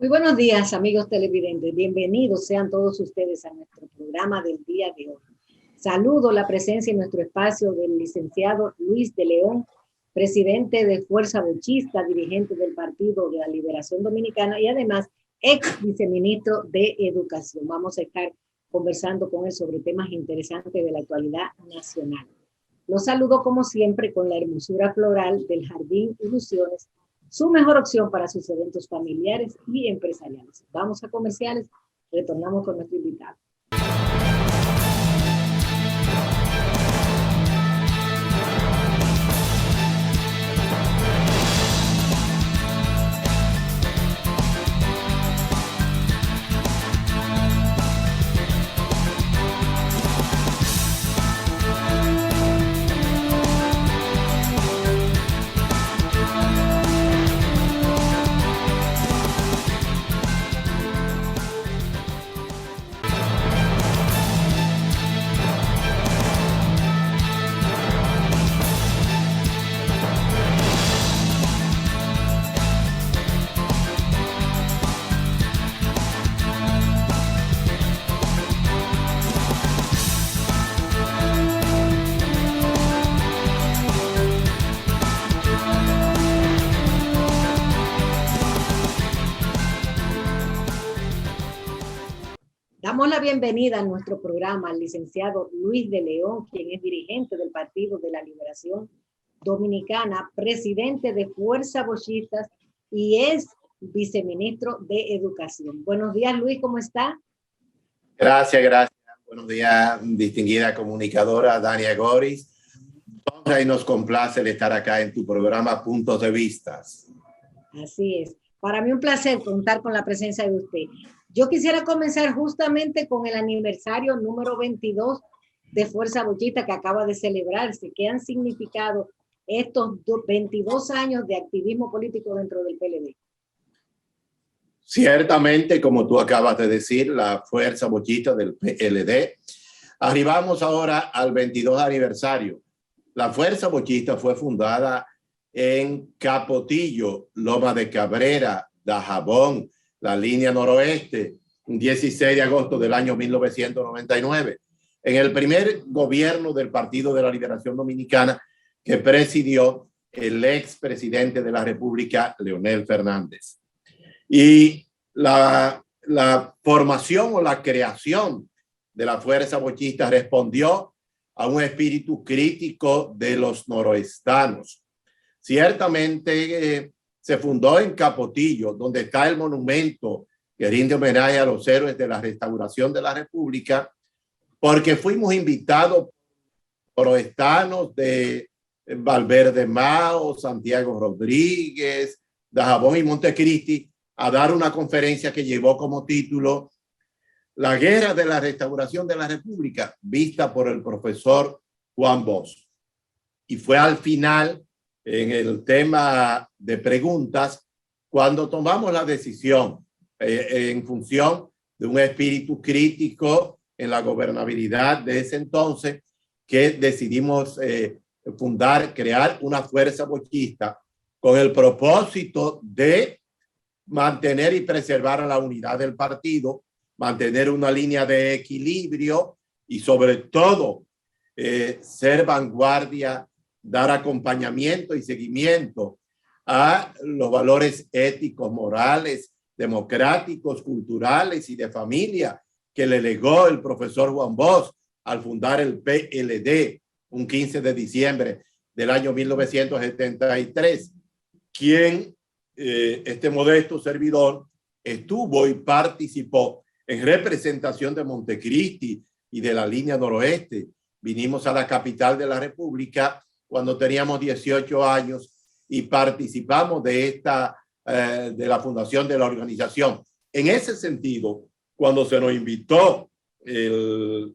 Muy buenos días, amigos televidentes. Bienvenidos sean todos ustedes a nuestro programa del día de hoy. Saludo la presencia en nuestro espacio del licenciado Luis de León, presidente de Fuerza Bochista, dirigente del Partido de la Liberación Dominicana y además ex viceministro de Educación. Vamos a estar conversando con él sobre temas interesantes de la actualidad nacional. Los saludo como siempre con la hermosura floral del Jardín Ilusiones, su mejor opción para sus eventos familiares y empresariales. Vamos a comerciales, retornamos con nuestro invitado. Damos la bienvenida a nuestro programa al licenciado Luis de León, quien es dirigente del Partido de la Liberación Dominicana, presidente de Fuerza Bochista y es viceministro de Educación. Buenos días, Luis, ¿cómo está? Gracias. Buenos días, distinguida comunicadora Dania Goris. Y nos complace el estar acá en tu programa Puntos de Vistas. Así es. Para mí un placer contar con la presencia de usted. Yo quisiera comenzar justamente con el aniversario número 22 de Fuerza Bochista que acaba de celebrarse. ¿Qué han significado estos 22 años de activismo político dentro del PLD? Ciertamente, como tú acabas de decir, la Fuerza Bochista del PLD. Arribamos ahora al 22 aniversario. La Fuerza Bochista fue fundada en Capotillo, Loma de Cabrera, Dajabón, la línea noroeste, 16 de agosto del año 1999, en el primer gobierno del Partido de la Liberación Dominicana que presidió el expresidente de la República, Leonel Fernández. Y la formación o la creación de la Fuerza Bochista respondió a un espíritu crítico de los noroestanos. Ciertamente se fundó en Capotillo, donde está el monumento que rinde homenaje a los héroes de la restauración de la República, porque fuimos invitados por noroestanos de Valverde Mao, Santiago Rodríguez, Dajabón y Montecristi a dar una conferencia que llevó como título La Guerra de la Restauración de la República, vista por el profesor Juan Bosch. Y fue al final, en el tema de preguntas, cuando tomamos la decisión en función de un espíritu crítico en la gobernabilidad de ese entonces, que decidimos crear una Fuerza Bochista con el propósito de mantener y preservar la unidad del partido, mantener una línea de equilibrio y sobre todo ser vanguardia, dar acompañamiento y seguimiento a los valores éticos, morales, democráticos, culturales y de familia que le legó el profesor Juan Bosch al fundar el PLD un 15 de diciembre del año 1973, quien este modesto servidor estuvo y participó en representación de Montecristi y de la línea noroeste. Vinimos a la capital de la República cuando teníamos 18 años y participamos de la fundación de la organización. En ese sentido, cuando se nos invitó el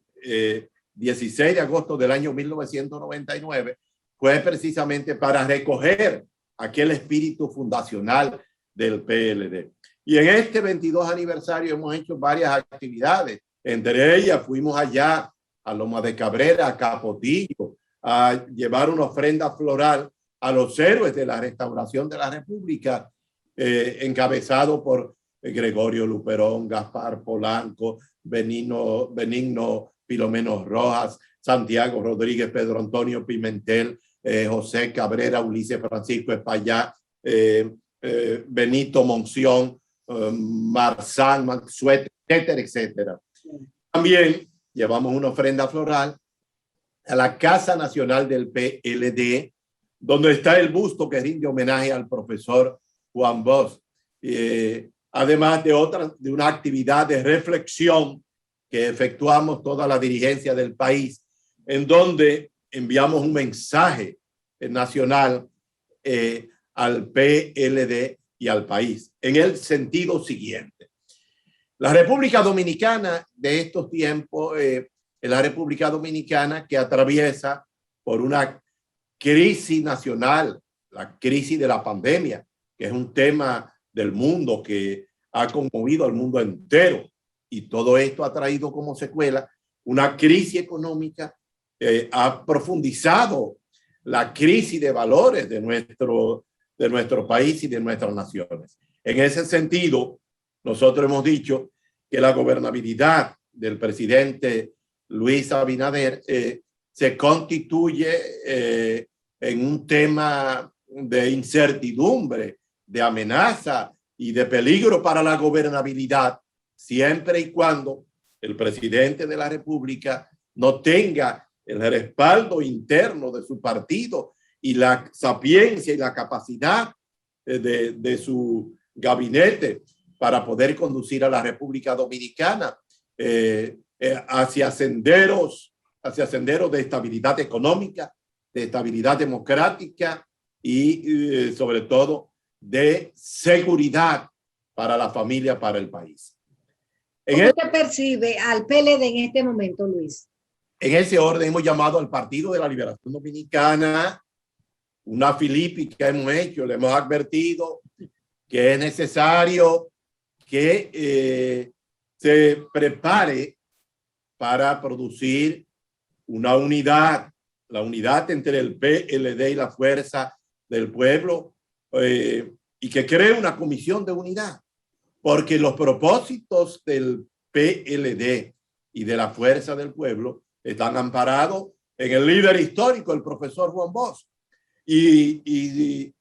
16 de agosto del año 1999, fue precisamente para recoger aquel espíritu fundacional del PLD. Y en este 22 aniversario hemos hecho varias actividades. Entre ellas fuimos allá a Loma de Cabrera, a Capotillo, a llevar una ofrenda floral a los héroes de la restauración de la República, encabezado por Gregorio Luperón, Gaspar Polanco, Benigno Filomeno Rojas, Santiago Rodríguez, Pedro Antonio Pimentel, José Cabrera, Ulises Francisco Espaillá, Benito Monción, Marzán, Mansuet, etcétera, etcétera. También llevamos una ofrenda floral a la Casa Nacional del PLD, donde está el busto que rinde homenaje al profesor Juan Bosch. Además de una actividad de reflexión que efectuamos toda la dirigencia del país, en donde enviamos un mensaje nacional al PLD y al país, en el sentido siguiente. La República Dominicana de estos tiempos es la República Dominicana que atraviesa por una crisis nacional, la crisis de la pandemia, que es un tema del mundo que ha conmovido al mundo entero, y todo esto ha traído como secuela una crisis económica, ha profundizado la crisis de valores de nuestro país y de nuestras naciones. En ese sentido, nosotros hemos dicho que la gobernabilidad del presidente Luis Abinader se constituye en un tema de incertidumbre, de amenaza y de peligro para la gobernabilidad, siempre y cuando el presidente de la República no tenga el respaldo interno de su partido y la sapiencia y la capacidad de su gabinete para poder conducir a la República Dominicana hacia senderos de estabilidad económica, de estabilidad democrática y sobre todo de seguridad para la familia, para el país. ¿Cómo usted percibe al PLD en este momento, Luis? En ese orden hemos llamado al Partido de la Liberación Dominicana, una filípica hemos hecho, le hemos advertido que es necesario que se prepare para producir una unidad, la unidad entre el PLD y la Fuerza del Pueblo, y que cree una comisión de unidad, porque los propósitos del PLD y de la Fuerza del Pueblo están amparados en el líder histórico, el profesor Juan Bosch, y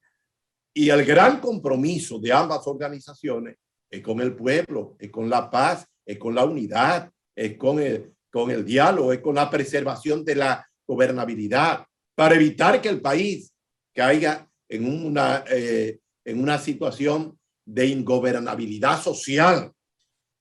el gran compromiso de ambas organizaciones es con el pueblo, es con la paz, es con la unidad, es con el diálogo, es con la preservación de la gobernabilidad, para evitar que el país caiga en una situación de ingobernabilidad social.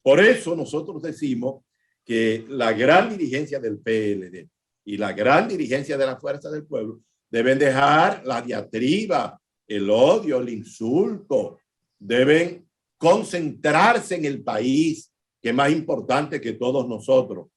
Por eso nosotros decimos que la gran dirigencia del PLD y la gran dirigencia de la Fuerza del Pueblo deben dejar la diatriba, el odio, el insulto, deben concentrarse en el país, que es más importante que todos nosotros.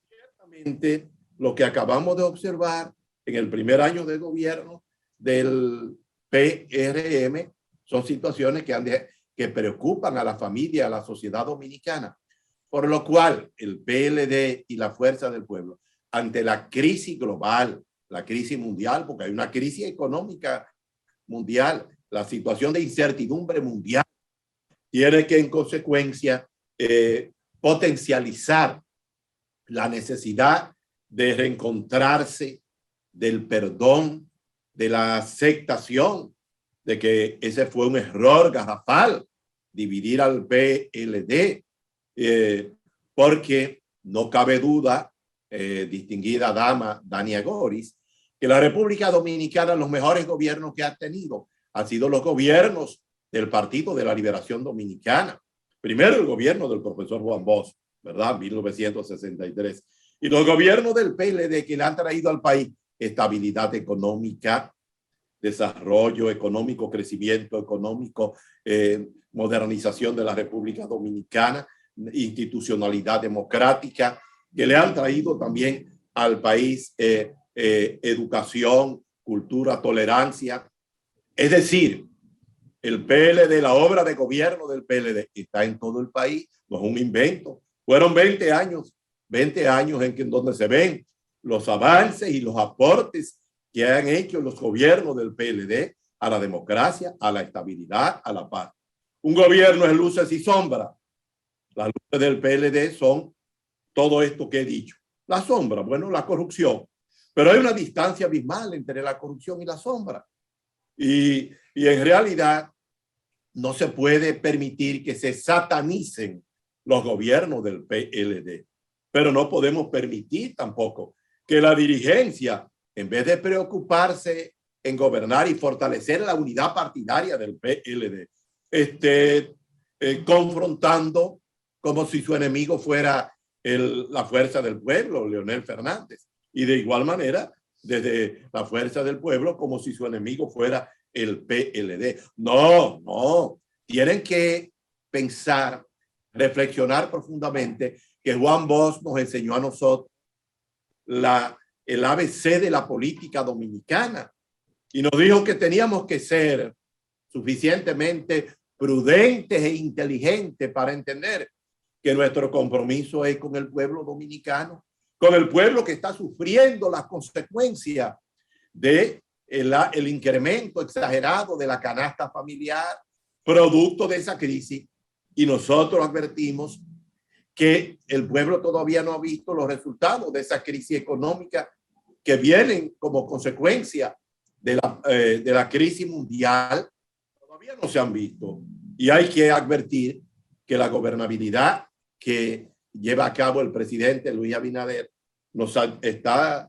Ciertamente, lo que acabamos de observar en el primer año de gobierno del PRM son situaciones que preocupan a la familia, a la sociedad dominicana, por lo cual el PLD y la Fuerza del Pueblo, ante la crisis global, la crisis mundial, porque hay una crisis económica mundial, la situación de incertidumbre mundial, tiene que en consecuencia potencializar la necesidad de reencontrarse, del perdón, de la aceptación de que ese fue un error garrafal, dividir al PLD, porque no cabe duda, distinguida dama Dania Goris, que la República Dominicana, los mejores gobiernos que ha tenido han sido los gobiernos del Partido de la Liberación Dominicana. Primero el gobierno del profesor Juan Bosch, ¿verdad? 1963. Y los gobiernos del PLD que le han traído al país estabilidad económica, desarrollo económico, crecimiento económico, modernización de la República Dominicana, institucionalidad democrática, que le han traído también al país educación, cultura, tolerancia. Es decir, el PLD, la obra de gobierno del PLD está en todo el país, no es un invento. Fueron 20 años en donde se ven los avances y los aportes que han hecho los gobiernos del PLD a la democracia, a la estabilidad, a la paz. Un gobierno es luces y sombras. Las luces del PLD son todo esto que he dicho. La sombra, bueno, la corrupción. Pero hay una distancia abismal entre la corrupción y la sombra. Y en realidad no se puede permitir que se satanicen los gobiernos del PLD. Pero no podemos permitir tampoco que la dirigencia, en vez de preocuparse en gobernar y fortalecer la unidad partidaria del PLD, esté confrontando como si su enemigo fuera la fuerza del pueblo, Leonel Fernández. Y de igual manera, desde la fuerza del pueblo, como si su enemigo fuera el PLD. No, no. Tienen que pensar, reflexionar profundamente que Juan Bosch nos enseñó a nosotros el ABC de la política dominicana y nos dijo que teníamos que ser suficientemente prudentes e inteligentes para entender que nuestro compromiso es con el pueblo dominicano, con el pueblo que está sufriendo las consecuencias de el incremento exagerado de la canasta familiar, producto de esa crisis. Y nosotros advertimos que el pueblo todavía no ha visto los resultados de esa crisis económica que vienen como consecuencia de la crisis mundial. Todavía no se han visto. Y hay que advertir que la gobernabilidad que lleva a cabo el presidente Luis Abinader nos está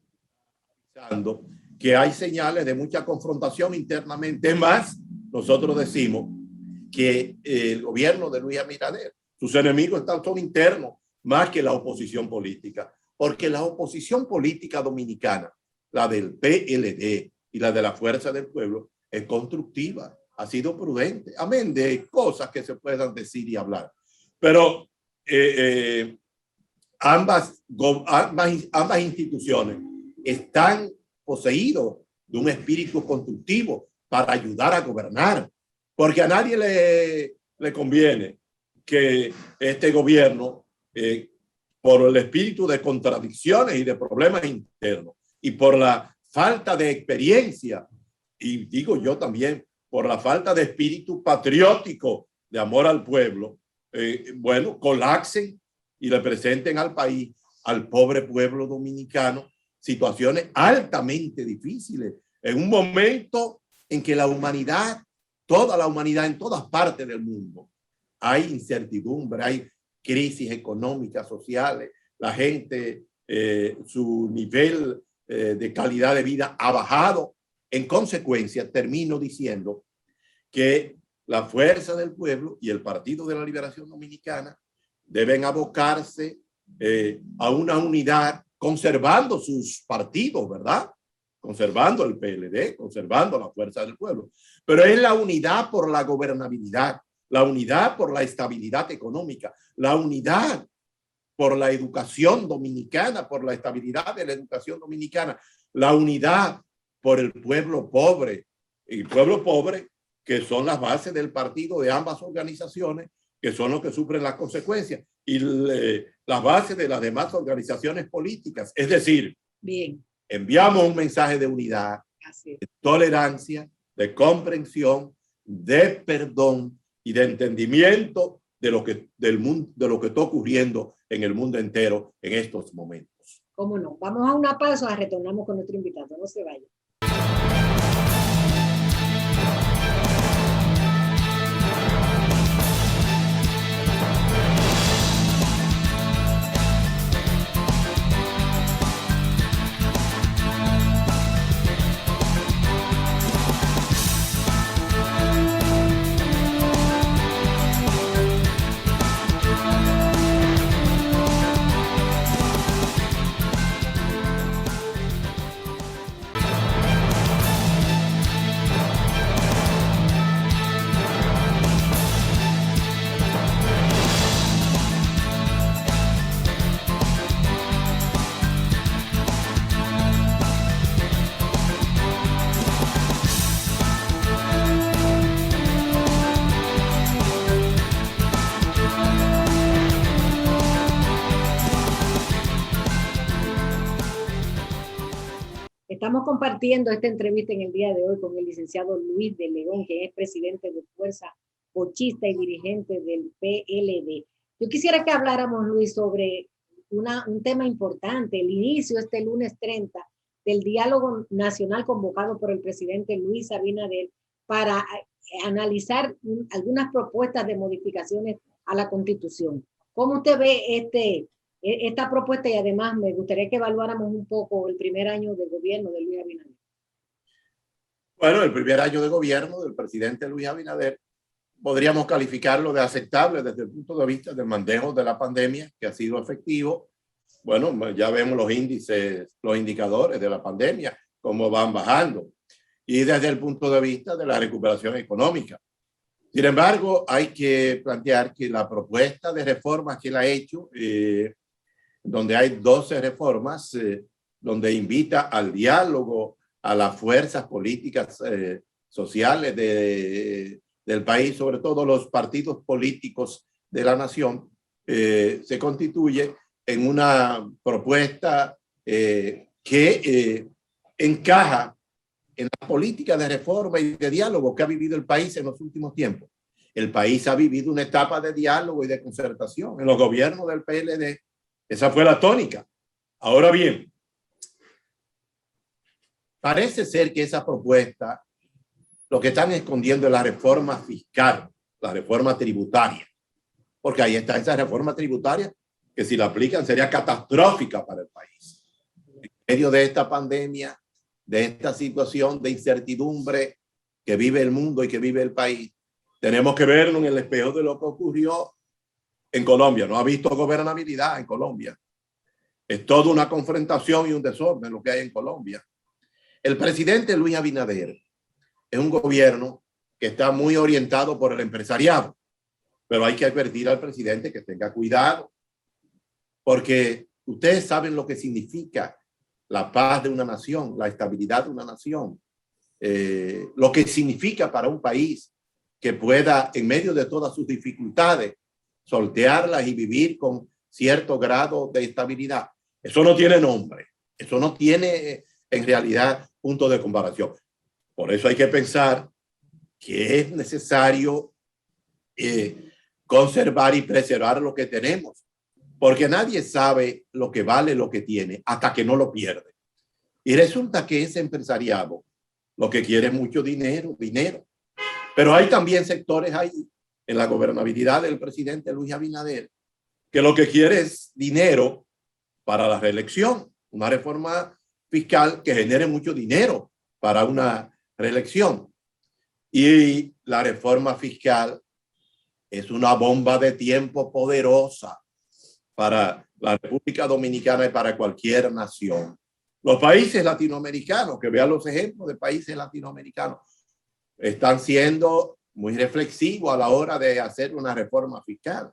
avisando que hay señales de mucha confrontación internamente. Más, nosotros decimos que el gobierno de Luis Abinader, sus enemigos son internos más que la oposición política, porque la oposición política dominicana, la del PLD y la de la Fuerza del Pueblo, es constructiva, ha sido prudente, amén de cosas que se puedan decir y hablar. Pero ambas instituciones están poseídos de un espíritu constructivo para ayudar a gobernar, porque a nadie le conviene que este gobierno, por el espíritu de contradicciones y de problemas internos y por la falta de experiencia, y digo yo también, por la falta de espíritu patriótico de amor al pueblo, bueno, colapsen y le presenten al país, al pobre pueblo dominicano, situaciones altamente difíciles, en un momento en que la humanidad, toda la humanidad en todas partes del mundo, hay incertidumbre, hay crisis económicas, sociales, la gente, su nivel de calidad de vida ha bajado. En consecuencia, termino diciendo que la Fuerza del Pueblo y el Partido de la Liberación Dominicana deben abocarse a una unidad, conservando sus partidos, ¿verdad? Conservando el PLD, conservando la Fuerza del Pueblo. Pero es la unidad por la gobernabilidad, la unidad por la estabilidad económica, la unidad por la educación dominicana, por la estabilidad de la educación dominicana, la unidad por el pueblo pobre, el pueblo pobre que son las bases del partido de ambas organizaciones, que son los que sufren las consecuencias, y las bases de las demás organizaciones políticas. Es decir, bien, enviamos un mensaje de unidad, de tolerancia, de comprensión, de perdón y de entendimiento de lo que, del mundo, de lo que está ocurriendo en el mundo entero en estos momentos. ¿Cómo no? Vamos a una pausa, retornamos con nuestro invitado. No se vaya. Estamos compartiendo esta entrevista en el día de hoy con el licenciado Luis de León, que es presidente de Fuerza bochista y dirigente del PLD. Yo quisiera que habláramos, Luis, sobre un tema importante, el inicio este lunes 30 del diálogo nacional convocado por el presidente Luis Abinader para analizar algunas propuestas de modificaciones a la Constitución. ¿Cómo usted ve esta propuesta? Y además me gustaría que evaluáramos un poco el primer año de gobierno de Luis Abinader. Bueno, el primer año de gobierno del presidente Luis Abinader podríamos calificarlo de aceptable desde el punto de vista del manejo de la pandemia, que ha sido efectivo. Bueno, ya vemos los índices, los indicadores de la pandemia, cómo van bajando. Y desde el punto de vista de la recuperación económica. Sin embargo, hay que plantear que la propuesta de reformas que él ha hecho, donde hay 12 reformas, donde invita al diálogo a las fuerzas políticas sociales del país, sobre todo los partidos políticos de la nación, se constituye en una propuesta que encaja en la política de reforma y de diálogo que ha vivido el país en los últimos tiempos. El país ha vivido una etapa de diálogo y de concertación. En los gobiernos del PLD, esa fue la tónica. Ahora bien, parece ser que esa propuesta lo que están escondiendo es la reforma fiscal, la reforma tributaria, porque ahí está esa reforma tributaria que si la aplican sería catastrófica para el país. En medio de esta pandemia, de esta situación de incertidumbre que vive el mundo y que vive el país, tenemos que verlo en el espejo de lo que ocurrió en Colombia. No ha visto gobernabilidad en Colombia. Es toda una confrontación y un desorden lo que hay en Colombia. El presidente Luis Abinader es un gobierno que está muy orientado por el empresariado, pero hay que advertir al presidente que tenga cuidado, porque ustedes saben lo que significa la paz de una nación, la estabilidad de una nación, lo que significa para un país que pueda, en medio de todas sus dificultades, sortearlas y vivir con cierto grado de estabilidad. Eso no tiene nombre, eso no tiene en realidad punto de comparación. Por eso hay que pensar que es necesario conservar y preservar lo que tenemos, porque nadie sabe lo que vale lo que tiene hasta que no lo pierde. Y resulta que ese empresariado lo que quiere es mucho dinero. Pero hay también sectores ahí en la gobernabilidad del presidente Luis Abinader que lo que quiere es dinero para la reelección, una reforma fiscal que genere mucho dinero para una reelección. Y la reforma fiscal es una bomba de tiempo poderosa para la República Dominicana y para cualquier nación. Los países latinoamericanos, que vean los ejemplos de países latinoamericanos, están siendo muy reflexivos a la hora de hacer una reforma fiscal.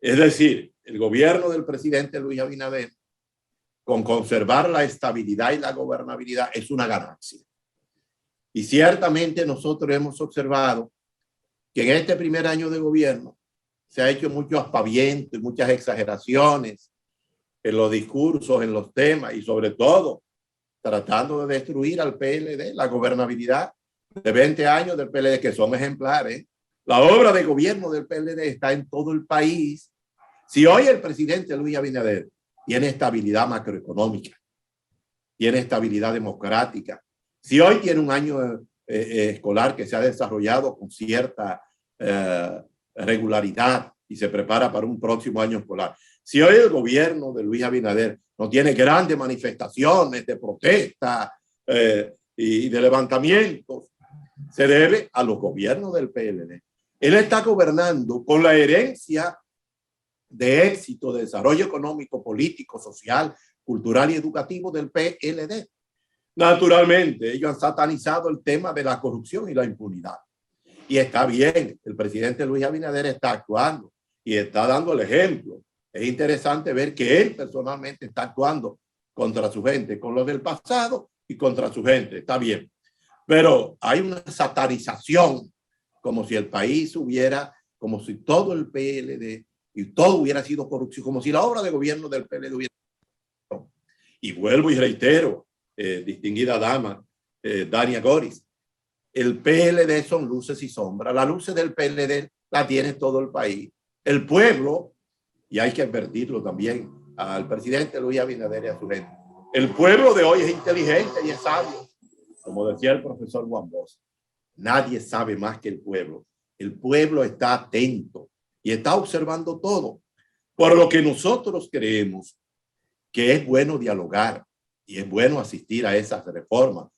Es decir, el gobierno del presidente Luis Abinader, con conservar la estabilidad y la gobernabilidad, es una ganancia. Y ciertamente nosotros hemos observado que en este primer año de gobierno se ha hecho mucho aspaviento y muchas exageraciones en los discursos, en los temas y sobre todo tratando de destruir al PLD, la gobernabilidad de 20 años del PLD, que son ejemplares. La obra de gobierno del PLD está en todo el país. Si hoy el presidente Luis Abinader tiene estabilidad macroeconómica, tiene estabilidad democrática, si hoy tiene un año escolar que se ha desarrollado con cierta regularidad y se prepara para un próximo año escolar, si hoy el gobierno de Luis Abinader no tiene grandes manifestaciones de protesta y de levantamientos, se debe a los gobiernos del PLD. Él está gobernando con la herencia de éxito, de desarrollo económico, político, social, cultural y educativo del PLD. Naturalmente, ellos han satanizado el tema de la corrupción y la impunidad. Y está bien, el presidente Luis Abinader está actuando y está dando el ejemplo. Es interesante ver que él personalmente está actuando contra su gente, con lo del pasado y contra su gente. Está bien. Pero hay una satanización, como si el país hubiera, como si todo el PLD y todo hubiera sido corrupción, como si la obra de gobierno del PLD hubiera sido. Y vuelvo y reitero, distinguida dama, Dania Goris, el PLD son luces y sombras. Las luces del PLD la tiene todo el país. El pueblo, y hay que advertirlo también al presidente Luis Abinader y a su gente, el pueblo de hoy es inteligente y es sabio. Como decía el profesor Juan Bosch, nadie sabe más que el pueblo. El pueblo está atento y está observando todo. Por lo que nosotros creemos que es bueno dialogar y es bueno asistir a esas reformas.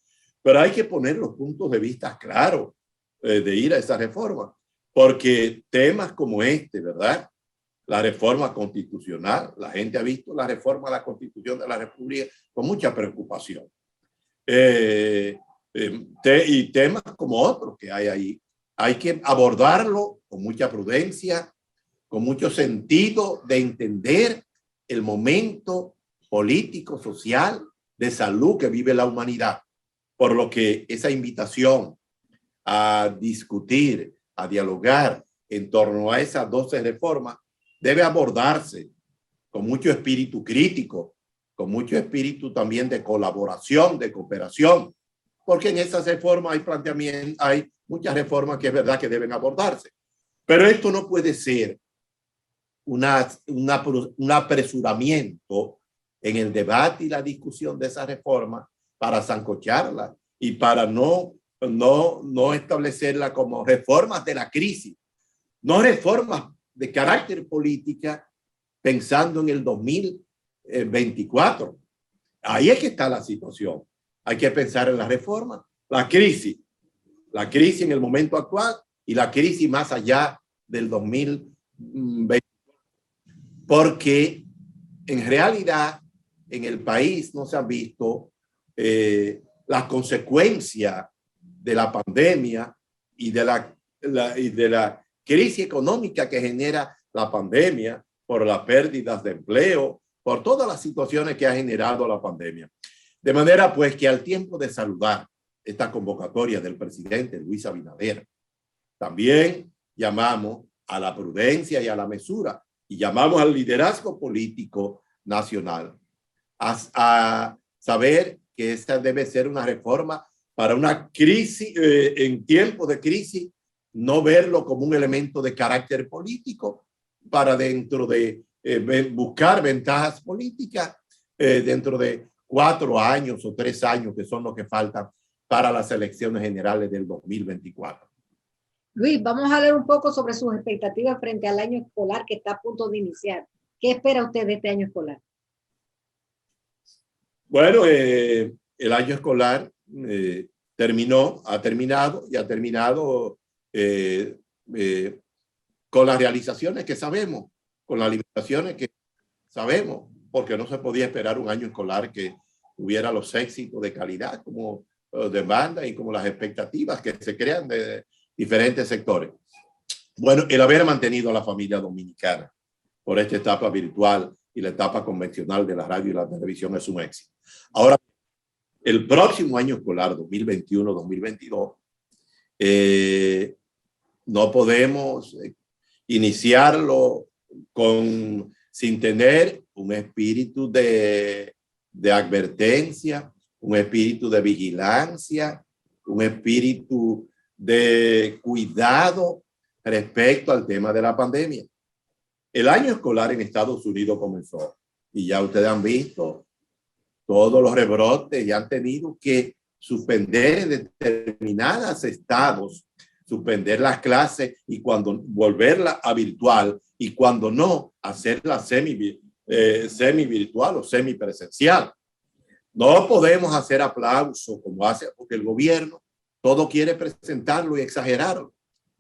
Pero hay que poner los puntos de vista claros de ir a esa reforma. Porque temas como este, ¿verdad? La reforma constitucional, la gente ha visto la reforma a la Constitución de la República con mucha preocupación. Y temas como otros que hay ahí, hay que abordarlo con mucha prudencia, con mucho sentido de entender el momento político, social, de salud que vive la humanidad. Por lo que esa invitación a discutir, a dialogar en torno a esas 12 reformas debe abordarse con mucho espíritu crítico, con mucho espíritu también de colaboración, de cooperación, porque en esas reformas hay muchas reformas que es verdad que deben abordarse. Pero esto no puede ser un apresuramiento en el debate y la discusión de esa reforma para sancocharla y para no establecerla como reformas de la crisis, no reformas de carácter política pensando en el 2024. Ahí es que está la situación. Hay que pensar en la reforma, la crisis en el momento actual y la crisis más allá del 2020. Porque en realidad en el país no se han visto las consecuencias de la pandemia y de la crisis económica que genera la pandemia, por las pérdidas de empleo, por todas las situaciones que ha generado la pandemia. De manera pues que al tiempo de saludar esta convocatoria del presidente Luis Abinader, también llamamos a la prudencia y a la mesura y llamamos al liderazgo político nacional a saber que esta debe ser una reforma para una crisis, en tiempos de crisis, no verlo como un elemento de carácter político para dentro de buscar ventajas políticas dentro de 4 años o 3 años, que son los que faltan para las elecciones generales del 2024. Luis, vamos a hablar un poco sobre sus expectativas frente al año escolar que está a punto de iniciar. ¿Qué espera usted de este año escolar? Bueno, el año escolar ha terminado con las realizaciones que sabemos, con las limitaciones que sabemos, porque no se podía esperar un año escolar que tuviera los éxitos de calidad como demanda y como las expectativas que se crean de diferentes sectores. Bueno, el haber mantenido a la familia dominicana por esta etapa virtual y la etapa convencional de la radio y la televisión es un éxito. Ahora, el próximo año escolar 2021-2022 no podemos iniciarlo sin tener un espíritu de advertencia, un espíritu de vigilancia, un espíritu de cuidado respecto al tema de la pandemia. El año escolar en Estados Unidos comenzó y ya ustedes han visto todos los rebrotes y han tenido que suspender en determinados estados, suspender las clases y cuando volverla a virtual y cuando no, hacerla semi virtual o semipresencial. No podemos hacer aplausos como hace, porque el gobierno todo quiere presentarlo y exagerarlo,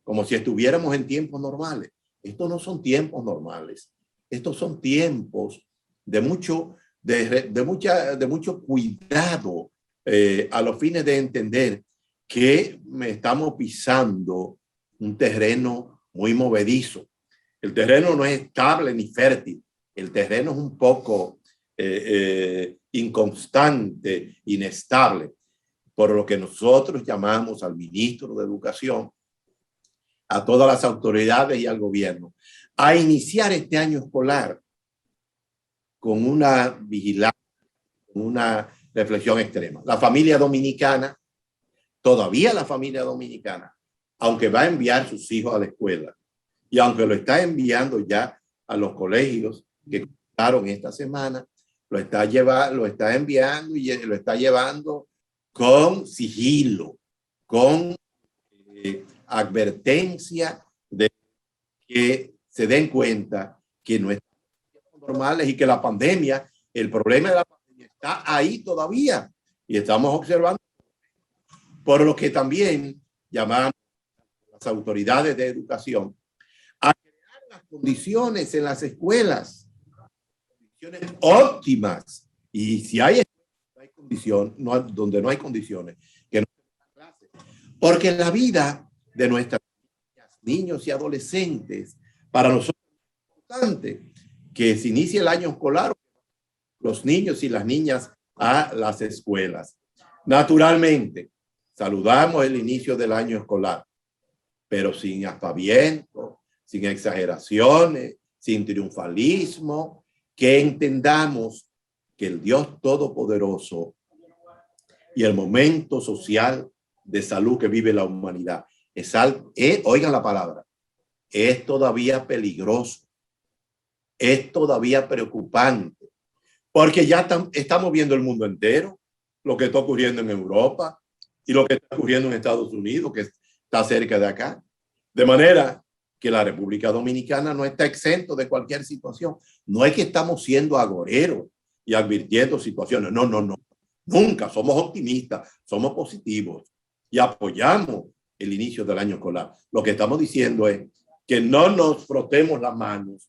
como si estuviéramos en tiempos normales. Estos no son tiempos normales. Estos son tiempos de mucho cuidado a los fines de entender que estamos pisando un terreno muy movedizo. El terreno no es estable ni fértil. El terreno es un poco inconstante, inestable, por lo que nosotros llamamos al ministro de Educación, a todas las autoridades y al gobierno, a iniciar este año escolar con una vigilancia, con una reflexión extrema. La familia dominicana, todavía la familia dominicana, aunque va a enviar sus hijos a la escuela y aunque lo está enviando ya a los colegios que comenzaron esta semana, lo está enviando y lo está llevando con sigilo, con advertencia de que se den cuenta que no están normales y que la pandemia, el problema de la pandemia está ahí todavía y estamos observando, por lo que también llamamos a las autoridades de educación a crear las condiciones en las escuelas, condiciones óptimas, y si hay condición, donde no hay condiciones, que no se clase, porque la vida de nuestras niños y adolescentes para nosotros es importante que se inicie el año escolar, los niños y las niñas a las escuelas. Naturalmente, saludamos el inicio del año escolar, pero sin aspaviento, sin exageraciones, sin triunfalismo, que entendamos que el Dios Todopoderoso y el momento social de salud que vive la humanidad oigan la palabra, es todavía peligroso, es todavía preocupante, porque ya estamos viendo el mundo entero, lo que está ocurriendo en Europa y lo que está ocurriendo en Estados Unidos, que está cerca de acá. De manera que la República Dominicana no está exento de cualquier situación. No es que estamos siendo agoreros y advirtiendo situaciones. No, no, no. Nunca. Somos optimistas, somos positivos y apoyamos el inicio del año escolar. Lo que estamos diciendo es que no nos frotemos las manos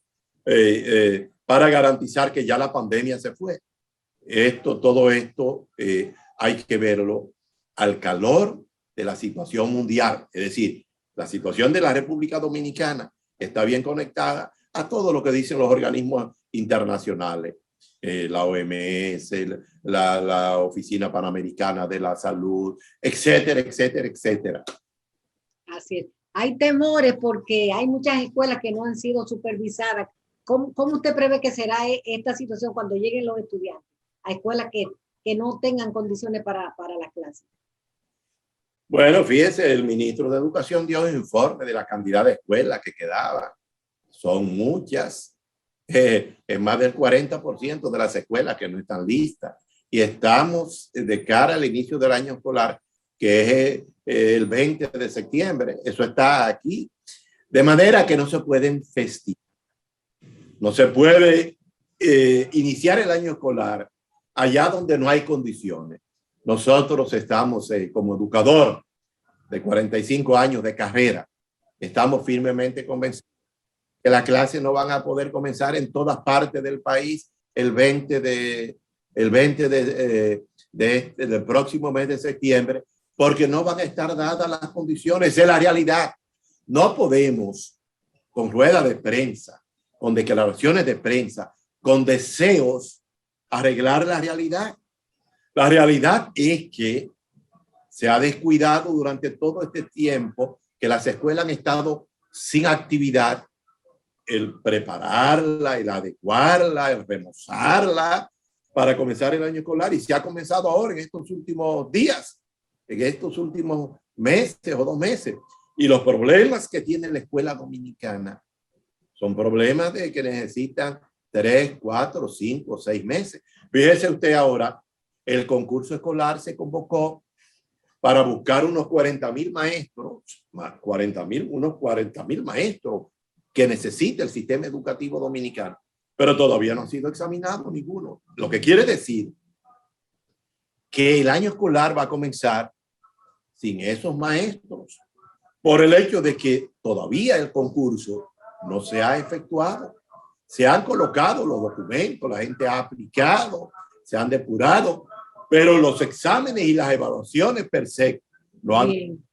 para garantizar que ya la pandemia se fue. Todo esto hay que verlo al calor de la situación mundial. Es decir, la situación de la República Dominicana está bien conectada a todo lo que dicen los organismos internacionales, la OMS, la Oficina Panamericana de la Salud, etcétera, etcétera, etcétera. Así es. Hay temores porque hay muchas escuelas que no han sido supervisadas. ¿Cómo usted prevé que será esta situación cuando lleguen los estudiantes a escuelas que no tengan condiciones para las clases? Bueno, fíjese, el ministro de Educación dio un informe de la cantidad de escuelas que quedaban. Son muchas. Es más del 40% de las escuelas que no están listas. Y estamos de cara al inicio del año escolar, que es el 20 de septiembre. Eso está aquí. De manera que no se pueden festivar. No se puede iniciar el año escolar allá donde no hay condiciones. Nosotros estamos como educador de 45 años de carrera, estamos firmemente convencidos que las clases no van a poder comenzar en todas partes del país el 20 del próximo mes de septiembre, porque no van a estar dadas las condiciones. Es la realidad. No podemos, con ruedas de prensa, con declaraciones de prensa, con deseos, arreglar la realidad. La realidad es que se ha descuidado durante todo este tiempo, que las escuelas han estado sin actividad, el prepararla, el adecuarla, el remozarla para comenzar el año escolar, y se ha comenzado ahora en estos últimos días, en estos últimos meses o 2 meses. Y los problemas que tiene la escuela dominicana son problemas de que necesitan 3, 4, 5, 6 meses. Fíjese usted ahora, el concurso escolar se convocó para buscar unos 40,000 maestros, unos 40,000 maestros que necesita el sistema educativo dominicano, pero todavía no ha sido examinado ninguno. Lo que quiere decir que el año escolar va a comenzar sin esos maestros, por el hecho de que todavía el concurso no se ha efectuado. Se han colocado los documentos, la gente ha aplicado, se han depurado, pero los exámenes y las evaluaciones per se no han. Bien.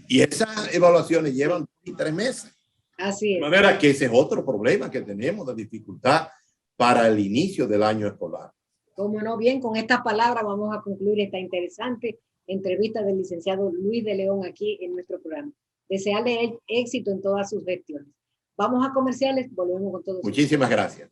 Y esas evaluaciones llevan 3 meses. Así es. De manera que ese es otro problema que tenemos de dificultad para el inicio del año escolar. Como no, bien, con estas palabras vamos a concluir esta interesante entrevista del licenciado Luis de León aquí en nuestro programa. Desearle éxito en todas sus gestiones. Vamos a comerciales, volvemos con todos. Muchísimas gracias.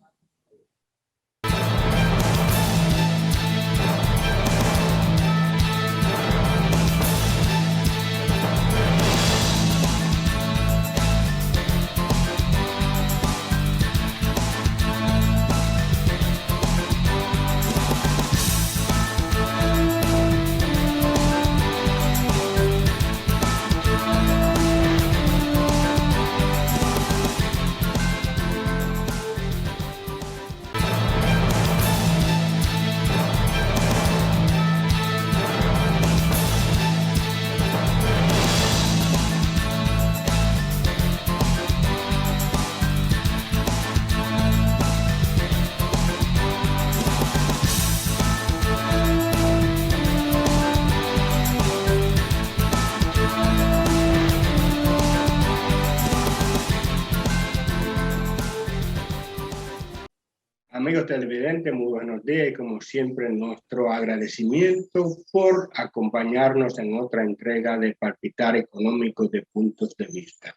Amigos televidentes, muy buenos días y como siempre nuestro agradecimiento por acompañarnos en otra entrega de Palpitar Económico de Puntos de Vista.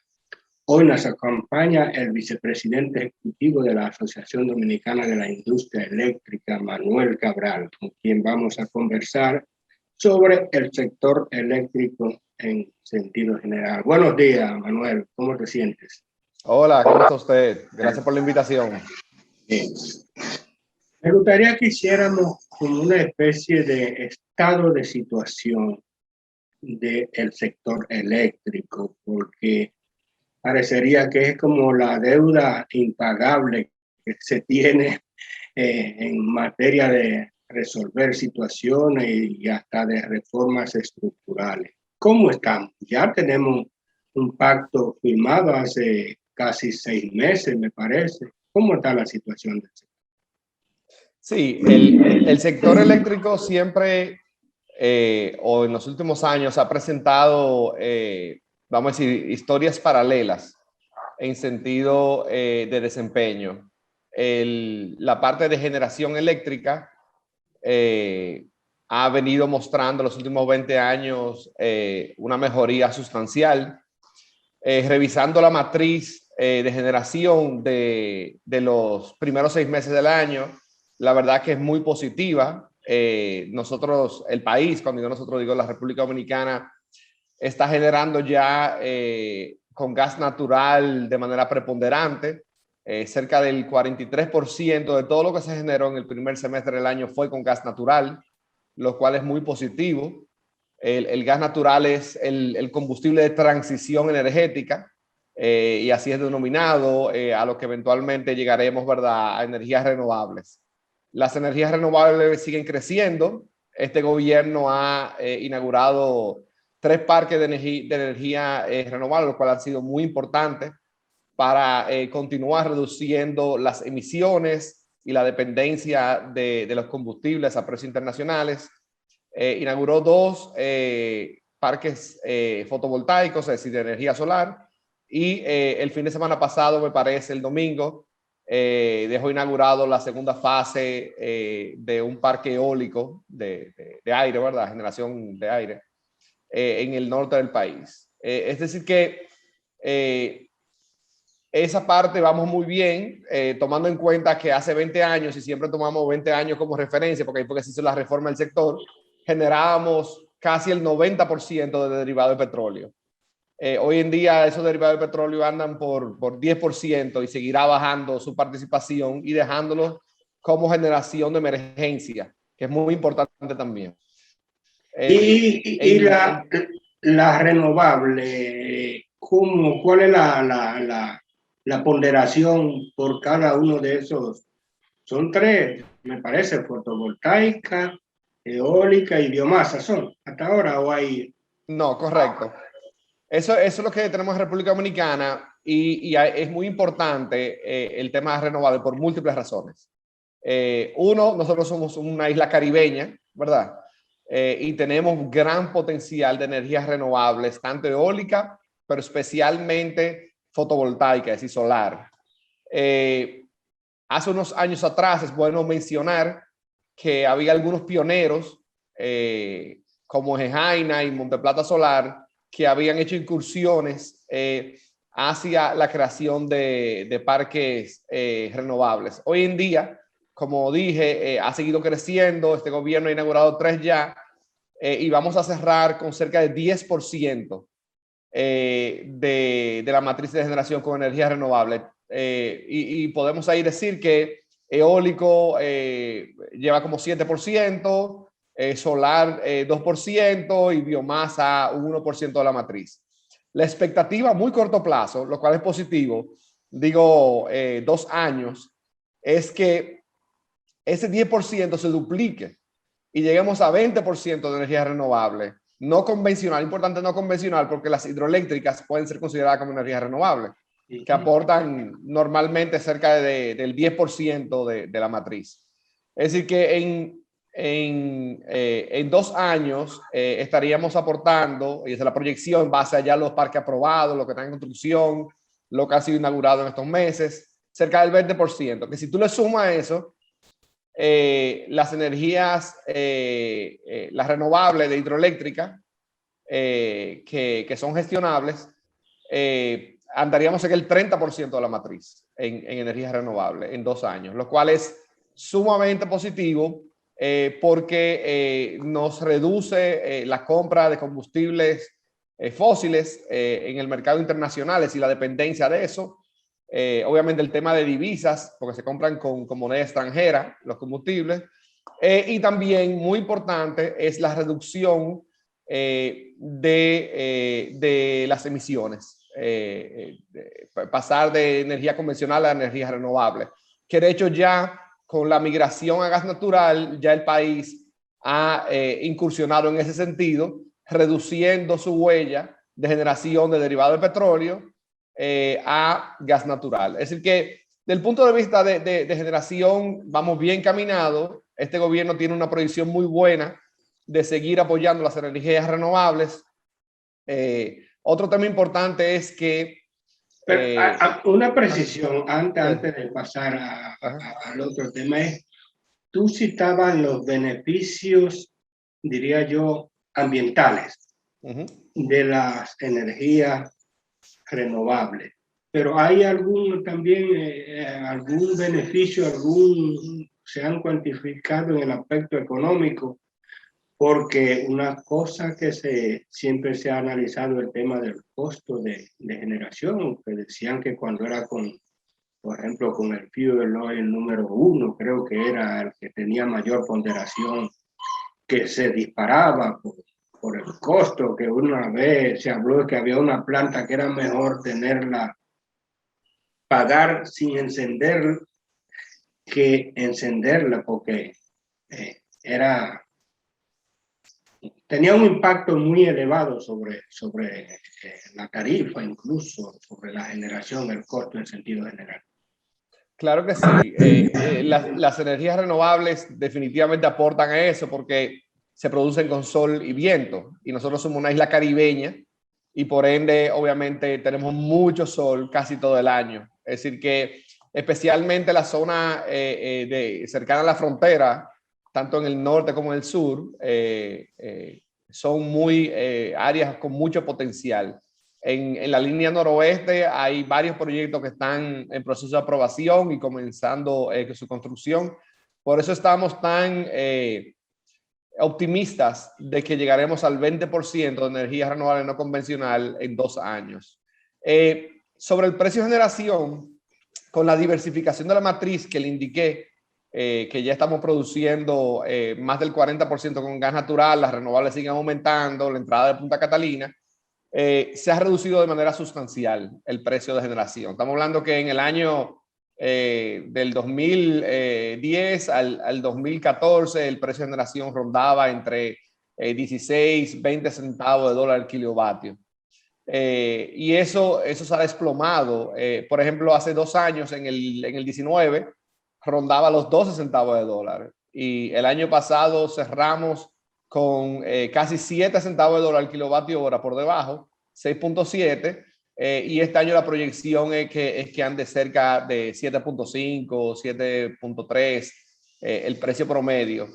Hoy nos acompaña el vicepresidente ejecutivo de la Asociación Dominicana de la Industria Eléctrica, Manuel Cabral, con quien vamos a conversar sobre el sector eléctrico en sentido general. Buenos días, Manuel, ¿cómo te sientes? Hola, ¿cómo está usted? Gracias por la invitación. Me gustaría que hiciéramos como una especie de estado de situación del sector eléctrico, porque parecería que es como la deuda impagable que se tiene en materia de resolver situaciones y hasta de reformas estructurales. ¿Cómo estamos? Ya tenemos un pacto firmado hace casi 6 meses, me parece. ¿Cómo está la situación del sector? Sí, el sector eléctrico siempre, o en los últimos años, ha presentado, vamos a decir, historias paralelas en sentido de desempeño. La parte de generación eléctrica ha venido mostrando los últimos 20 años una mejoría sustancial. Revisando la matriz de generación de los primeros 6 meses del año, la verdad que es muy positiva. Nosotros, el país, cuando digo nosotros, digo la República Dominicana, está generando ya con gas natural de manera preponderante. Cerca del 43% de todo lo que se generó en el primer semestre del año fue con gas natural, lo cual es muy positivo. El gas natural es el combustible de transición energética y así es denominado a lo que eventualmente llegaremos, ¿verdad?, a energías renovables. Las energías renovables siguen creciendo. Este gobierno ha inaugurado 3 parques de energía renovable, lo cual han sido muy importantes para continuar reduciendo las emisiones y la dependencia de los combustibles a precios internacionales. Inauguró 2 parques fotovoltaicos, es decir, de energía solar, y el fin de semana pasado, me parece, el domingo, dejó inaugurado la segunda fase de un parque eólico de aire, ¿verdad? Generación de aire, en el norte del país. Es decir que esa parte vamos muy bien, tomando en cuenta que hace 20 años, y siempre tomamos 20 años como referencia, porque ahí porque se hizo la reforma del sector, generábamos casi el 90% de derivados de petróleo. Hoy en día esos derivados de petróleo andan por 10% y seguirá bajando su participación y dejándolo como generación de emergencia, que es muy importante también. Y la renovable, ¿cuál es la ponderación por cada uno de esos? Son 3, me parece, fotovoltaica, eólica y biomasa son, hasta ahora, ¿o hay? No, correcto. Eso es lo que tenemos en República Dominicana y es muy importante el tema renovable por múltiples razones. Uno, nosotros somos una isla caribeña, ¿verdad? Y tenemos gran potencial de energías renovables, tanto eólica, pero especialmente fotovoltaica, es decir, solar. Hace unos años atrás es bueno mencionar que había algunos pioneros como Gejaina y Monteplata Solar que habían hecho incursiones hacia la creación de parques renovables. Hoy en día, como dije, ha seguido creciendo. Este gobierno ha inaugurado 3 ya y vamos a cerrar con cerca de 10% de la matriz de generación con energía renovable. Y podemos ahí decir que eólico lleva como 7%, solar 2% y biomasa un 1% de la matriz. La expectativa a muy corto plazo, lo cual es positivo, digo 2 años, es que ese 10% se duplique y lleguemos a 20% de energía renovable, no convencional. Importante no convencional, porque las hidroeléctricas pueden ser consideradas como energía renovable, que aportan normalmente cerca del 10% de la matriz. Es decir que en 2 años estaríamos aportando, y esa es la proyección en base a ya los parques aprobados, lo que está en construcción, lo que ha sido inaugurado en estos meses, cerca del 20%, que si tú le sumas eso, las energías, las renovables de hidroeléctrica, que son gestionables, andaríamos en el 30% de la matriz en energías renovables en 2 años, lo cual es sumamente positivo porque nos reduce la compra de combustibles fósiles en el mercado internacional y la dependencia de eso. Obviamente el tema de divisas, porque se compran con moneda extranjera los combustibles. Y también, muy importante, es la reducción de las emisiones. Pasar de energía convencional a energía renovable. Que de hecho ya con la migración a gas natural, ya el país ha incursionado en ese sentido, reduciendo su huella de generación de derivados de petróleo a gas natural. Es decir que, desde el punto de vista de generación, vamos bien caminados. Este gobierno tiene una proyección muy buena de seguir apoyando las energías renovables. Otro tema importante es que... una precisión antes de pasar al otro tema es, tú citabas los beneficios, diría yo, ambientales de las energías renovables. Pero hay algún beneficio, se han cuantificado en el aspecto económico, porque una cosa que siempre se ha analizado el tema del costo de generación, que decían que cuando era por ejemplo, con el fuel oil número 1, creo que era el que tenía mayor ponderación, que se disparaba por el costo, que una vez se habló de que había una planta que era mejor pagar sin encender que encenderla, porque tenía un impacto muy elevado sobre la tarifa, incluso sobre la generación, el costo en sentido general. Claro que sí. Las energías renovables definitivamente aportan a eso porque se producen con sol y viento. Y nosotros somos una isla caribeña y por ende, obviamente, tenemos mucho sol casi todo el año. Es decir que especialmente la zona cercana a la frontera, tanto en el norte como en el sur, son áreas con mucho potencial. En la línea noroeste hay varios proyectos que están en proceso de aprobación y comenzando su construcción. Por eso estamos tan optimistas de que llegaremos al 20% de energía renovable no convencional en 2 años. Sobre el precio de generación, con la diversificación de la matriz que le indiqué, que ya estamos produciendo más del 40% con gas natural, las renovables siguen aumentando, la entrada de Punta Catalina, se ha reducido de manera sustancial el precio de generación. Estamos hablando que en el año del 2010 al 2014 el precio de generación rondaba entre 16, 20 centavos de dólar el kilovatio. Y eso se ha desplomado. Por ejemplo, hace 2 años, en el 19, rondaba los 12 centavos de dólar. Y el año pasado cerramos con casi 7 centavos de dólar el kilovatio hora por debajo, 6.7, y este año la proyección es que ande cerca de 7.5, 7.3 el precio promedio.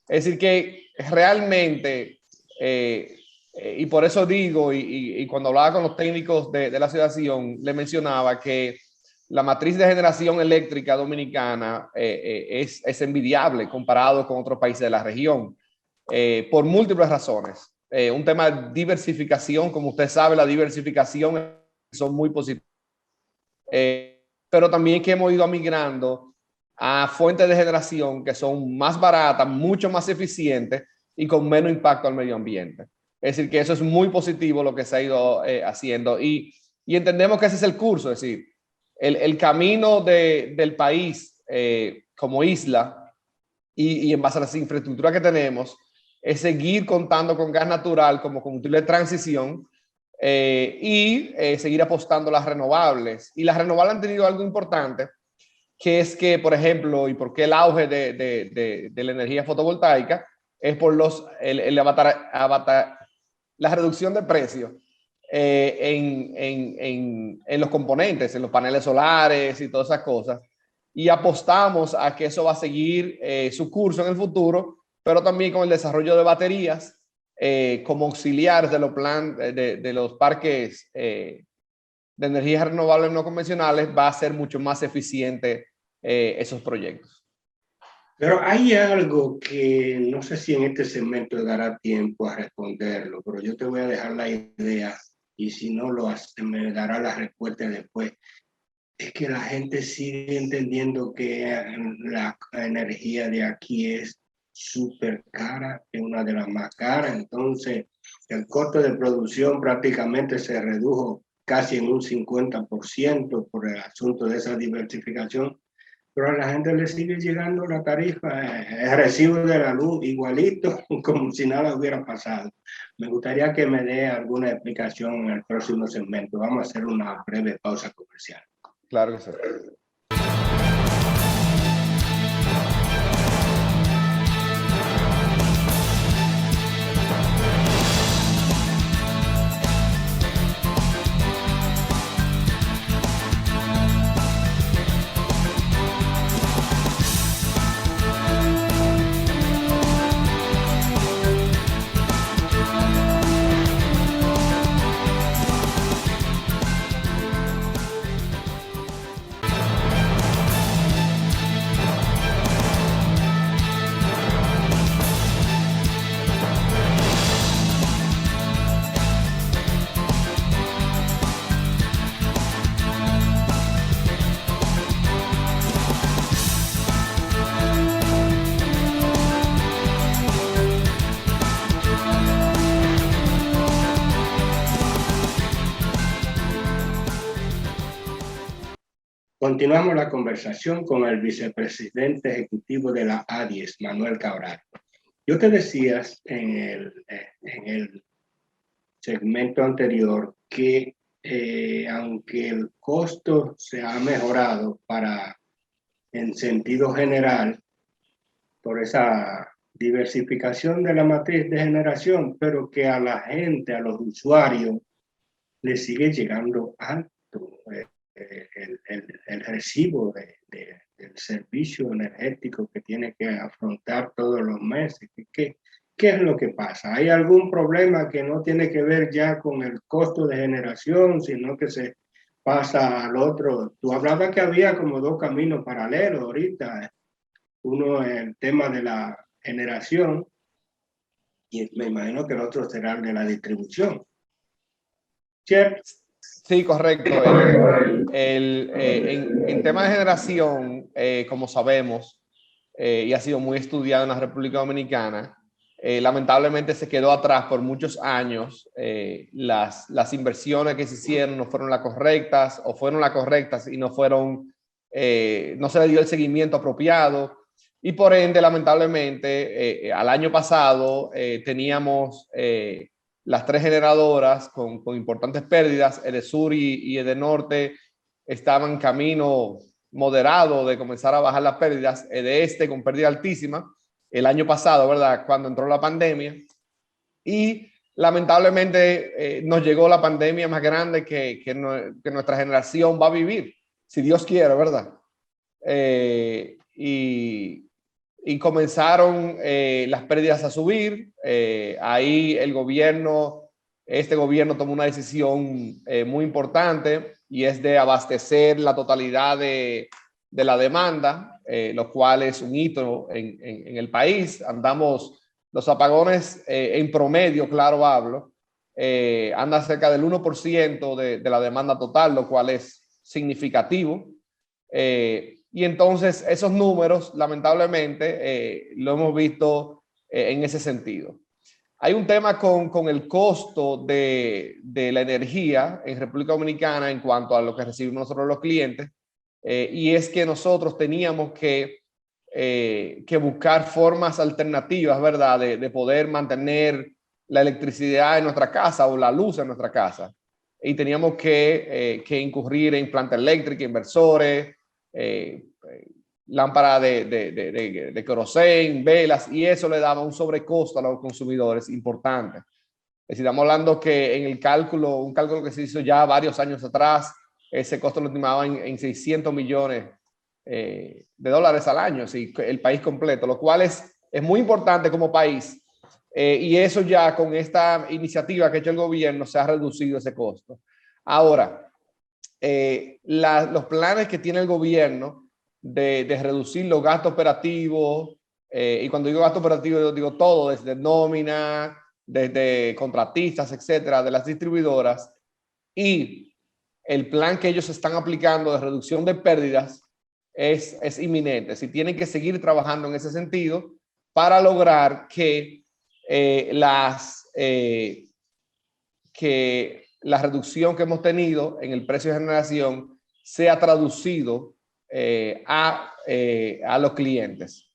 Es decir que realmente, y por eso digo, y cuando hablaba con los técnicos de la asociación, le mencionaba que la matriz de generación eléctrica dominicana es envidiable comparado con otros países de la región. Por múltiples razones. Un tema de diversificación, como usted sabe, la diversificación son muy positivas. Pero también que hemos ido migrando a fuentes de generación que son más baratas, mucho más eficientes y con menos impacto al medio ambiente. Es decir, que eso es muy positivo lo que se ha ido haciendo y entendemos que ese es el curso, es decir, el camino del país como isla y en base a las infraestructuras que tenemos, es seguir contando con gas natural como combustible de transición y seguir apostando a las renovables. Y las renovables han tenido algo importante, que es que, por ejemplo, y por qué el auge de la energía fotovoltaica, es por la reducción de precio en los componentes, en los paneles solares y todas esas cosas. Y apostamos a que eso va a seguir su curso en el futuro, pero también con el desarrollo de baterías como auxiliares de los parques de energías renovables no convencionales, va a ser mucho más eficiente esos proyectos. Pero hay algo que no sé si en este segmento dará tiempo a responderlo, pero yo te voy a dejar la idea y si no lo hace, me dará la respuesta después. Es que la gente sigue entendiendo que la energía de aquí es súper cara, es una de las más caras, entonces el costo de producción prácticamente se redujo casi en un 50% por el asunto de esa diversificación, pero a la gente le sigue llegando la tarifa, el recibo de la luz igualito, como si nada hubiera pasado. Me gustaría que me dé alguna explicación en el próximo segmento. Vamos a hacer una breve pausa comercial. Claro que sí. Continuamos la conversación con el vicepresidente ejecutivo de la ADIES, Manuel Cabral. Yo te decías en el segmento anterior que aunque el costo se ha mejorado en sentido general por esa diversificación de la matriz de generación, pero que a la gente, a los usuarios, le sigue llegando alto el recibo del servicio energético que tiene que afrontar todos los meses. ¿Qué es lo que pasa? ¿Hay algún problema que no tiene que ver ya con el costo de generación, sino que se pasa al otro? Tú hablabas que había como dos caminos paralelos ahorita. Uno es el tema de la generación y me imagino que el otro será el de la distribución. ¿Cierto? Sí, correcto. En tema de generación, como sabemos, y ha sido muy estudiado en la República Dominicana, lamentablemente se quedó atrás por muchos años. Las inversiones que se hicieron no fueron las correctas o fueron las correctas y no se le dio el seguimiento apropiado. Y por ende, lamentablemente, al año pasado teníamos las tres generadoras con importantes pérdidas. EDESUR y EDENORTE estaban en camino moderado de comenzar a bajar las pérdidas. EDESTE con pérdida altísima el año pasado, ¿verdad? Cuando entró la pandemia. Y lamentablemente nos llegó la pandemia más grande que nuestra generación va a vivir, si Dios quiere, ¿verdad? Y comenzaron las pérdidas a subir. Ahí este gobierno tomó una decisión muy importante, y es de abastecer la totalidad de la demanda, lo cual es un hito en el país. Los apagones en promedio, claro hablo, anda cerca del 1% de la demanda total, lo cual es significativo. Y entonces esos números, lamentablemente, lo hemos visto en ese sentido. Hay un tema con el costo de la energía en República Dominicana en cuanto a lo que recibimos nosotros los clientes, y es que nosotros teníamos que buscar formas alternativas, ¿verdad?, de poder mantener la electricidad en nuestra casa o la luz en nuestra casa. Y teníamos que incurrir en planta eléctrica, inversores, lámparas de queroseno, velas, y eso le daba un sobrecosto a los consumidores importante. Es decir, estamos hablando que en el cálculo, un cálculo que se hizo ya varios años atrás, ese costo lo estimaba en 600 millones de dólares al año, sí, el país completo, lo cual es muy importante como país. Y eso ya con esta iniciativa que ha hecho el gobierno se ha reducido ese costo. Ahora, los planes que tiene el gobierno de reducir los gastos operativos, y cuando digo gasto operativo, yo digo todo, desde nómina, desde contratistas, etcétera, de las distribuidoras, y el plan que ellos están aplicando de reducción de pérdidas es inminente. Si tienen que seguir trabajando en ese sentido para lograr que la reducción que hemos tenido en el precio de generación sea traducido a los clientes.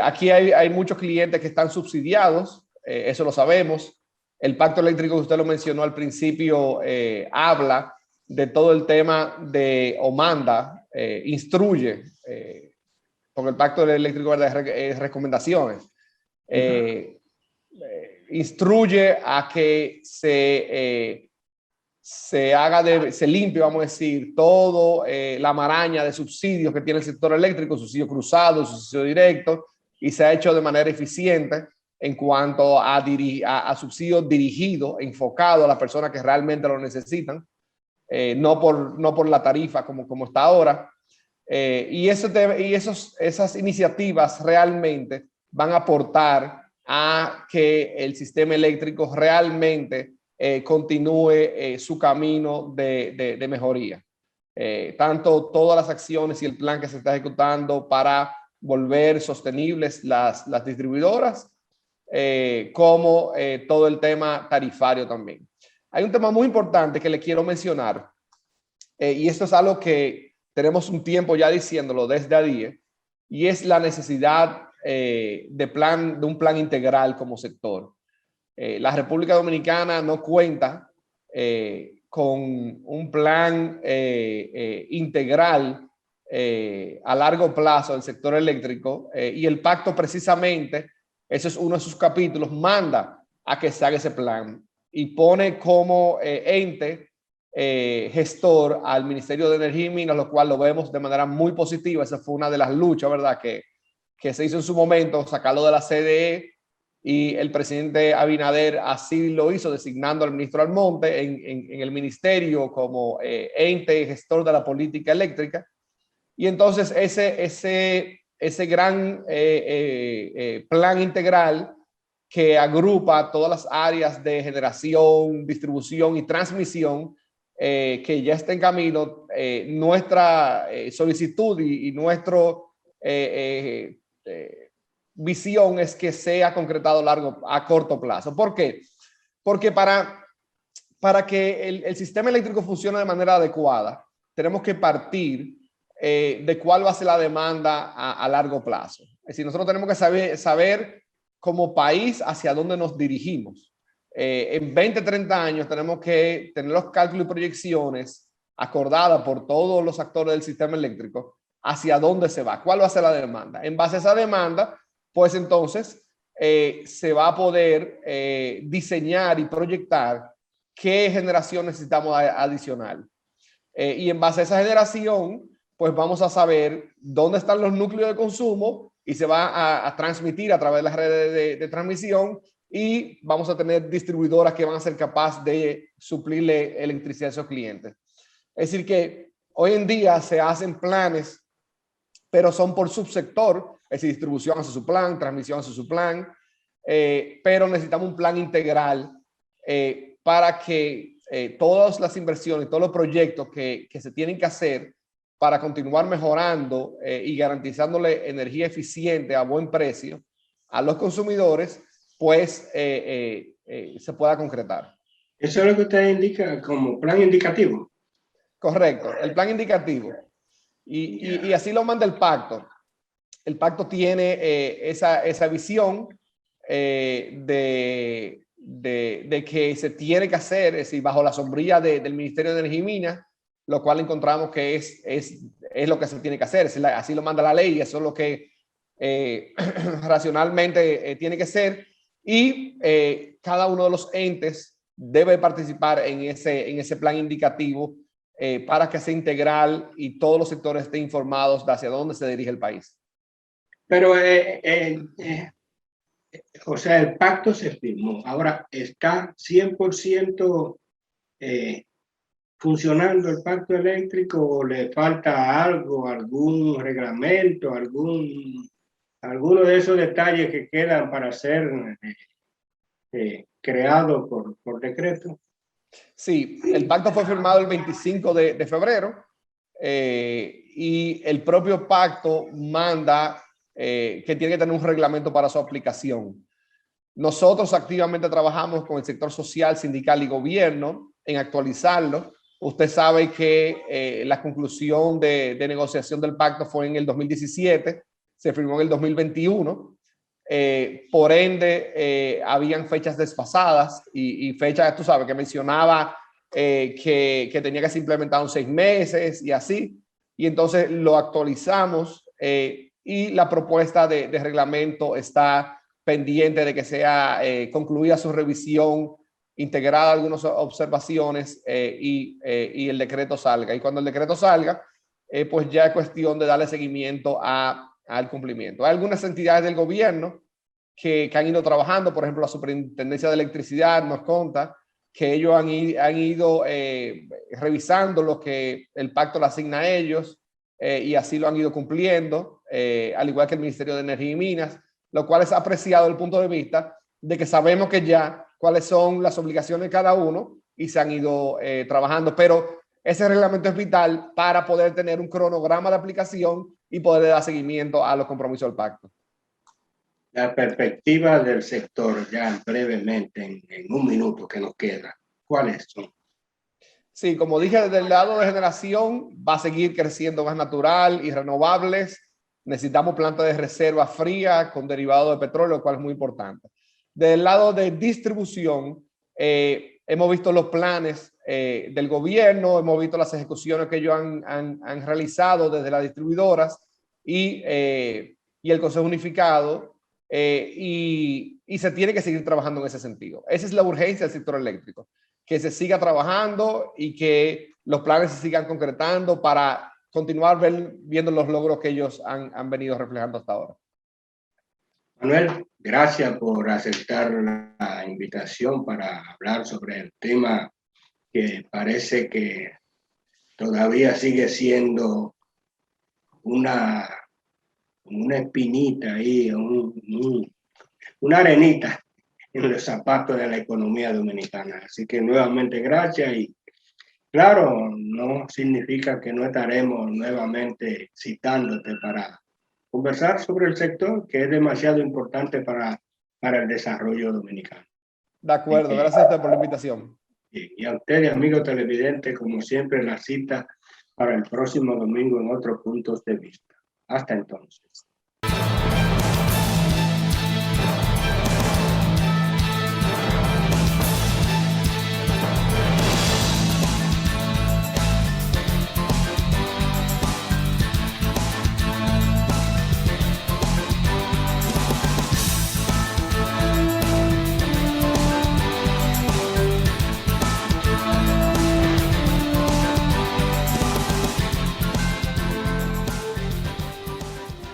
Aquí hay muchos clientes que están subsidiados, eso lo sabemos. El pacto eléctrico que usted lo mencionó al principio habla de todo el tema de o manda, instruye, porque el pacto eléctrico de recomendaciones, instruye a que se limpie, vamos a decir, todo la maraña de subsidios que tiene el sector eléctrico, subsidio cruzado, subsidio directo, y se ha hecho de manera eficiente en cuanto a subsidios dirigidos, enfocados a las personas que realmente lo necesitan, no por la tarifa como está ahora. Y esas iniciativas realmente van a aportar a que el sistema eléctrico realmente continúe su camino de mejoría. Tanto todas las acciones y el plan que se está ejecutando para volver sostenibles las distribuidoras, como todo el tema tarifario también. Hay un tema muy importante que le quiero mencionar, y esto es algo que tenemos un tiempo ya diciéndolo desde ADIE, y es la necesidad de un plan integral como sector. La República Dominicana no cuenta con un plan integral a largo plazo del sector eléctrico, y el pacto precisamente, eso es uno de sus capítulos, manda a que se haga ese plan y pone como ente gestor al Ministerio de Energía y Minas, lo cual lo vemos de manera muy positiva. Esa fue una de las luchas, ¿verdad?, que se hizo en su momento, sacarlo de la CDE, y el presidente Abinader así lo hizo, designando al ministro Almonte en el ministerio como ente gestor de la política eléctrica. Y entonces ese gran plan integral que agrupa todas las áreas de generación, distribución y transmisión, que ya está en camino, nuestra solicitud y nuestro visión es que sea concretado a corto plazo. ¿Por qué? Porque para que el sistema eléctrico funcione de manera adecuada, tenemos que partir de cuál va a ser la demanda a largo plazo. Es decir, nosotros tenemos que saber como país hacia dónde nos dirigimos. En 20, 30 años tenemos que tener los cálculos y proyecciones acordadas por todos los actores del sistema eléctrico hacia dónde se va, cuál va a ser la demanda. En base a esa demanda, pues entonces se va a poder diseñar y proyectar qué generación necesitamos adicional. Y en base a esa generación, pues vamos a saber dónde están los núcleos de consumo y se va a transmitir a través de las redes de transmisión, y vamos a tener distribuidoras que van a ser capaces de suplirle electricidad a esos clientes. Es decir que hoy en día se hacen planes, pero son por subsector, es decir, distribución hace su plan, transmisión hace su plan, pero necesitamos un plan integral para que todas las inversiones, todos los proyectos que se tienen que hacer para continuar mejorando y garantizándole energía eficiente a buen precio a los consumidores, pues se pueda concretar. Eso es lo que usted indica como plan indicativo. Correcto, el plan indicativo. Y así lo manda el pacto. El pacto tiene esa visión de que se tiene que hacer, es decir, bajo la sombrilla del Ministerio de Energía y Minas, lo cual encontramos que es lo que se tiene que hacer. Así lo manda la ley, eso es lo que racionalmente tiene que ser. y cada uno de los entes debe participar en ese plan indicativo para que sea integral y todos los sectores estén informados de hacia dónde se dirige el país. Pero, o sea, el pacto se firmó. Ahora, ¿está 100% funcionando el pacto eléctrico o le falta algo, algún reglamento, alguno de esos detalles que quedan para ser creado por decreto? Sí, el pacto fue firmado el 25 de febrero y el propio pacto manda que tiene que tener un reglamento para su aplicación. Nosotros activamente trabajamos con el sector social, sindical y gobierno en actualizarlo. Usted sabe que la conclusión de negociación del pacto fue en el 2017, se firmó en el 2021. Por ende, habían fechas desfasadas y fechas, tú sabes, que mencionaba que tenía que ser implementado en 6 meses y así. Y entonces lo actualizamos y la propuesta de reglamento está pendiente de que sea concluida su revisión, integrada algunas observaciones y el decreto salga. Y cuando el decreto salga, pues ya es cuestión de darle seguimiento al cumplimiento. Hay algunas entidades del gobierno que han ido trabajando, por ejemplo, la Superintendencia de Electricidad nos conta que ellos han ido revisando lo que el pacto le asigna a ellos y así lo han ido cumpliendo, al igual que el Ministerio de Energía y Minas, lo cual es apreciado desde el punto de vista de que sabemos que ya cuáles son las obligaciones de cada uno y se han ido trabajando, pero ese reglamento es vital para poder tener un cronograma de aplicación y poder dar seguimiento a los compromisos del pacto. La perspectiva del sector, ya brevemente, en un minuto que nos queda, ¿cuáles son? Sí, como dije, desde el lado de generación va a seguir creciendo gas natural y renovables. Necesitamos plantas de reserva fría con derivados de petróleo, lo cual es muy importante. Del lado de distribución, hemos visto los planes del gobierno, hemos visto las ejecuciones que ellos han realizado desde las distribuidoras y el Consejo Unificado, y se tiene que seguir trabajando en ese sentido. Esa es la urgencia del sector eléctrico, que se siga trabajando y que los planes se sigan concretando para continuar viendo los logros que ellos han venido reflejando hasta ahora. Manuel, gracias por aceptar la invitación para hablar sobre el tema que parece que todavía sigue siendo una espinita ahí, una arenita en los zapatos de la economía dominicana. Así que nuevamente gracias y claro, no significa que no estaremos nuevamente citándote para conversar sobre el sector que es demasiado importante para el desarrollo dominicano. De acuerdo, gracias a usted por la invitación. Y a ustedes, amigos televidentes, como siempre, la cita para el próximo domingo en otros puntos de vista. Hasta entonces.